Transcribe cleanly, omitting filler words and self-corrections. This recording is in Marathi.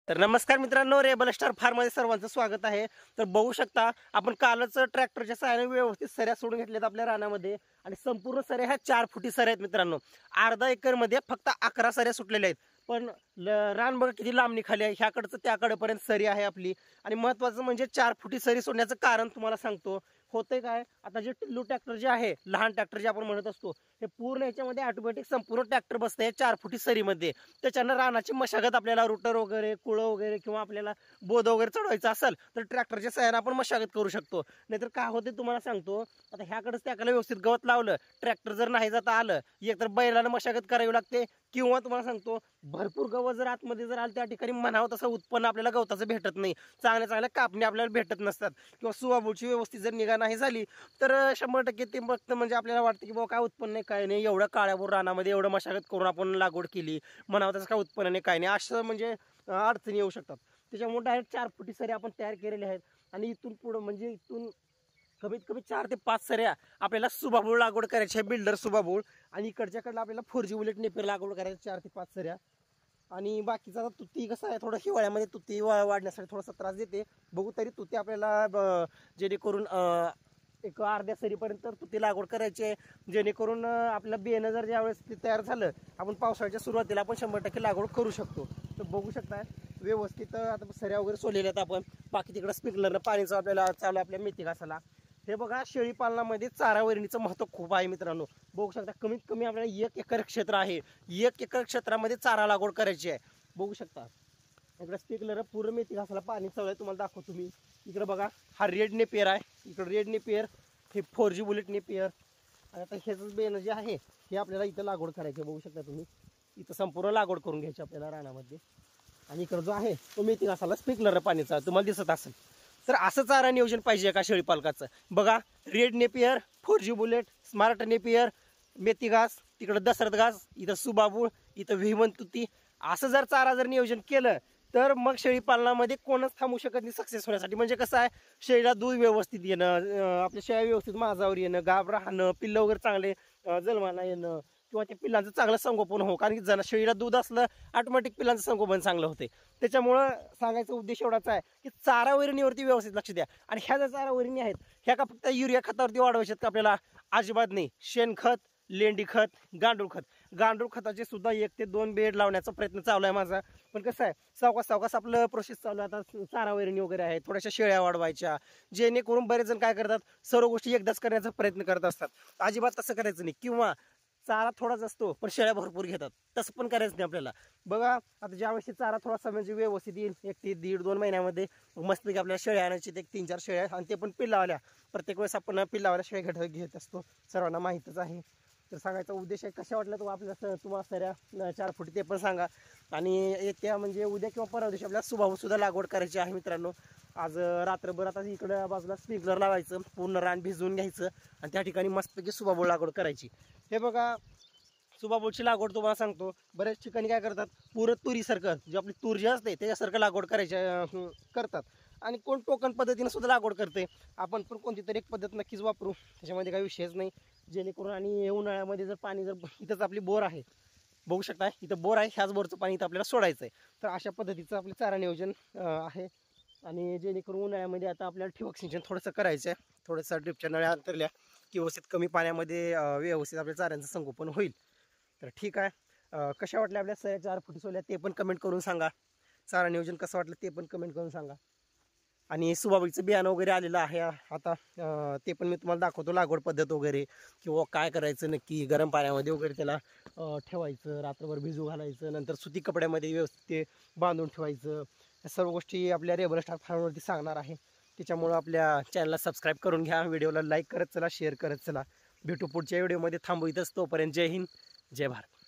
तर नमस्कार मित्रांनो, रेबल स्टार फार्ममध्ये सर्वांचं स्वागत आहे। तर बघू शकता आपण कालच ट्रॅक्टरच्या सहाय्याने व्यवस्थित सऱ्या सोडून घेतल्यात आपल्या रानामध्ये आणि संपूर्ण सऱ्या ह्या 4 फुटी सऱ्या आहेत मित्रांनो। अर्धा एकर मध्ये फक्त 11 सऱ्या सुटलेल्या आहेत, पण रान बघा किती लांबणी खाली आहे, ह्याकडचं त्याकडेपर्यंत सरी आहे आपली। आणि महत्त्वाचं म्हणजे 4 फुटी सरी सोडण्याचं कारण तुम्हाला सांगतो। होतंय काय, आता जे टिल्लू ट्रॅक्टर जे आहे, लहान ट्रॅक्टर जे आपण म्हणत असतो, हे पूर्ण याच्यामध्ये ऑटोमॅटिक संपूर्ण ट्रॅक्टर बसतंय 4 फुटी सरीमध्ये। त्याच्यानं रानाची मशागत आपल्याला रुटर वगैरे कुळं वगैरे किंवा आपल्याला बोध वगैरे चढवायचं असेल तर ट्रॅक्टरच्या सहाय्याने आपण मशागत करू शकतो। नाहीतर काय होते तुम्हाला सांगतो, आता ह्याकडेच त्याकडे व्यवस्थित गवत लावलं, ट्रॅक्टर जर नाही जाता आलं, एकतर बैलाला मशागत करावी लागते किंवा तुम्हाला सांगतो भरपूर गवत जर आतमध्ये जर आलं त्या ठिकाणी म्हणावं तसं उत्पन्न आपल्याला गवताचं भेटत नाही, चांगल्या चांगल्या कापणी आपल्याला भेटत नसतात किंवा सुवाबूची व्यवस्थित जर निगा नाही झाली तर 100% ते बघतं म्हणजे आपल्याला वाटतं की बाबा काय उत्पन्न नाही, काय नाही, एवढं काळ्याभोर रानामध्ये एवढं मशागत करून आपण लागवड केली, म्हणावं तसं काय उत्पन्न नाही, काय नाही, असं म्हणजे अडचणी येऊ शकतात। त्याच्यामुळे डायरेक्ट 4 फुटी सऱ्या आपण तयार केलेल्या आहेत आणि इथून पुढं म्हणजे इथून कमीत कमी 4 ते 5 सऱ्या आपल्याला सुबाबूळ लागवड करायची आहे, बिल्डर सुबाबूळ। आणि इकडच्याकडला आपल्याला 4G बुलेट नेपियर लागवड करायची 4 ते 5 सऱ्या। आणि बाकीचा तुती कसं आहे, थोडं हिवाळ्यामध्ये तुती वाढण्यासाठी थोडासा त्रास देते, बघू तरी तुती आपल्याला जेणेकरून एक अर्ध्या सरीपर्यंत तुती लागवड करायची आहे, जेणेकरून आपल्याला बियाणं जर ज्यावेळेस ते तयार झालं आपण पावसाळ्याच्या सुरुवातीला आपण 100% लागवड करू शकतो। तर बघू शकता व्यवस्थित आता सऱ्या वगैरे सोडलेल्या आहेत आपण। बाकी तिकडं स्प्रिंकलरनं पाणीचं आपल्याला चालू आपल्या मेथी घासाला। हे बघा, शेळी पालनामध्ये चारा वैरणीचं महत्त्व खूप आहे मित्रांनो। बघू शकता कमीत कमी आपल्याला 1 एकर क्षेत्र आहे, 1 एकर क्षेत्रामध्ये चारा लागवड करायची आहे। बघू शकता इकडे स्प्रिंकलर पूर्ण मेथी घासाला पाणी चालू आहे, तुम्हाला दाखवतो मी। इकडे बघा हा रेड नेपियर आहे, इकडे रेड नेपियर, हे 4G बुलेट नेपियर। आणि आता ह्याच बेन जे आहे हे आपल्याला इथं लागवड करायची, बघू शकता तुम्ही, इथं संपूर्ण लागवड करून घ्यायची आपल्याला रानामध्ये। आणि इकडे जो आहे तो मेथी घासाला स्प्रिंकलर पाणीचा तुम्हाला दिसत असेल। तर असं चारा नियोजन पाहिजे का शेळी पालकाचं? बघा, red napier, 4G bullet, smart napier, मेथी घास, तिकडं दशरथ घास, इथं सुबाबूळ, इथं विहिमन तुती, असं जर चारा जर नियोजन केलं तर मग शेळी पालनामध्ये कोणच थांबू शकत नाही सक्सेस होण्यासाठी। म्हणजे कसं आहे, शेळीला दूध व्यवस्थित येणं, आपल्या शेळ्या व्यवस्थित माझावर येणं, गाभ राहणं, पिल्लं वगैरे चांगले जन्माला येणं किंवा त्या पिल्लांचं चांगलं संगोपन हो, कारण की जण शेळीला दूध असलं ऑटोमॅटिक पिल्लांचं संगोपन चांगलं होते। त्याच्यामुळं सांगायचा उद्देश एवढाच आहे की चारा वैरणीवरती व्यवस्थित लक्ष द्या। आणि ह्या ज्या चारा वैरणी आहेत ह्या का फक्त युरिया खतावरती वाढवायच्यात का आपल्याला? अजिबात नाही। शेणखत, लेंडी खत, गांडूळ खत, गांडूळ खताचे सुद्धा 1 ते 2 बेड लावण्याचा प्रयत्न चालू आहे माझा। पण कसं आहे, सावकाश सावकाश आपलं प्रोसेस चालू आहे। आता चारा वैरणी वगैरे आहे, थोड्याशा शेळ्या वाढवायच्या, जेणेकरून बरेच जण काय करतात, सर्व गोष्टी एकदाच करण्याचा प्रयत्न करत असतात। अजिबात तसं करायचं नाही। किंवा चारा थोडाच असतो पण शेळ्या भरपूर घेतात, तसं पण करायचं नाही आपल्याला। बघा, आता ज्यावेळेस चारा थोडासा म्हणजे व्यवस्थित येईल 1 ते 1.5-2 महिन्यामध्ये, मस्तपैकी आपल्याला शेळ्या आणायची 1-3-4 शेळ्या, आणि ते पण पिल्लावाल्या। प्रत्येक वेळेस आपण पिल्लावाल्या शेळ्या घेत असतो, सर्वांना माहीतच आहे। तर सांगायचा उद्देश आहे, कशा वाटलं आपल्याला तुम्हाला सऱ्या 4 फुटी ते पण सांगा। आणि येत्या म्हणजे उद्या किंवा परवा दिवशी आपल्याला सुबाबूळ सुद्धा लागवड करायची आहे मित्रांनो। आज रात्रभर आता इकडं बाजूला स्प्रिंकलर लावायचं, पूर्ण रान भिजवून घ्यायचं आणि त्या ठिकाणी मस्तपैकी सुबाबूळ लागवड करायची। हे बघा, सुबाबूळची लागवड तुम्हाला सांगतो, बऱ्याच ठिकाणी काय करतात, पुरं तुरीसारखं जे आपली तूर जी असते त्याच्यासारखं लागवड करायच्या करतात। आणि कोण टोकन पद्धतीने सुद्धा लागवड करते, आपण पण कोणती तरी एक पद्धत नक्कीच वापरू, त्याच्यामध्ये काही विषयच नाही। जेणेकरून आणि उन्हाळ्यामध्ये जर पाणी जर इथंच आपली बोर आहे, बघू शकता इथं बोर आहे, ह्याच बोरचं पाणी इथं आपल्याला सोडायचं आहे। तर अशा पद्धतीचं आपलं चारा नियोजन आहे। आणि जेणेकरून उन्हाळ्यामध्ये आता आपल्याला ठिबक सिंचन थोडंसं करायचं आहे, थोडंसं ड्रिपच्या नळ्या अंतरल्या की व्यवस्थित कमी पाण्यामध्ये व्यवस्थित आपल्या चाऱ्यांचं संगोपन होईल। तर ठीक आहे, कशा वाटल्या आपल्या सऱ्या 4 फुटी सोडल्या ते पण कमेंट करून सांगा, चारा नियोजन कसं वाटलं ते पण कमेंट करून सांगा। आणि सुबाबूळचं बियाणं वगैरे आलेलं आहे आता, ते पण मी तुम्हाला दाखवतो, लागवड पद्धत वगैरे किंवा काय करायचं नक्की। गरम पाण्यामध्ये वगैरे त्याला ठेवायचं, रात्रभर भिजू घालायचं, नंतर सुती कपड्यामध्ये व्यवस्थित ते बांधून ठेवायचं। या सर्व गोष्टी आपल्या रेबल स्टार फार्मवरती सांगणार आहे। त्याच्यामुळं आपल्या चॅनलला सबस्क्राईब करून घ्या, व्हिडिओला लाईक करत चला, शेअर करत चला। भेटू पुढच्या व्हिडिओमध्ये, थांबू इथंच, तोपर्यंत जय हिंद, जय भारत।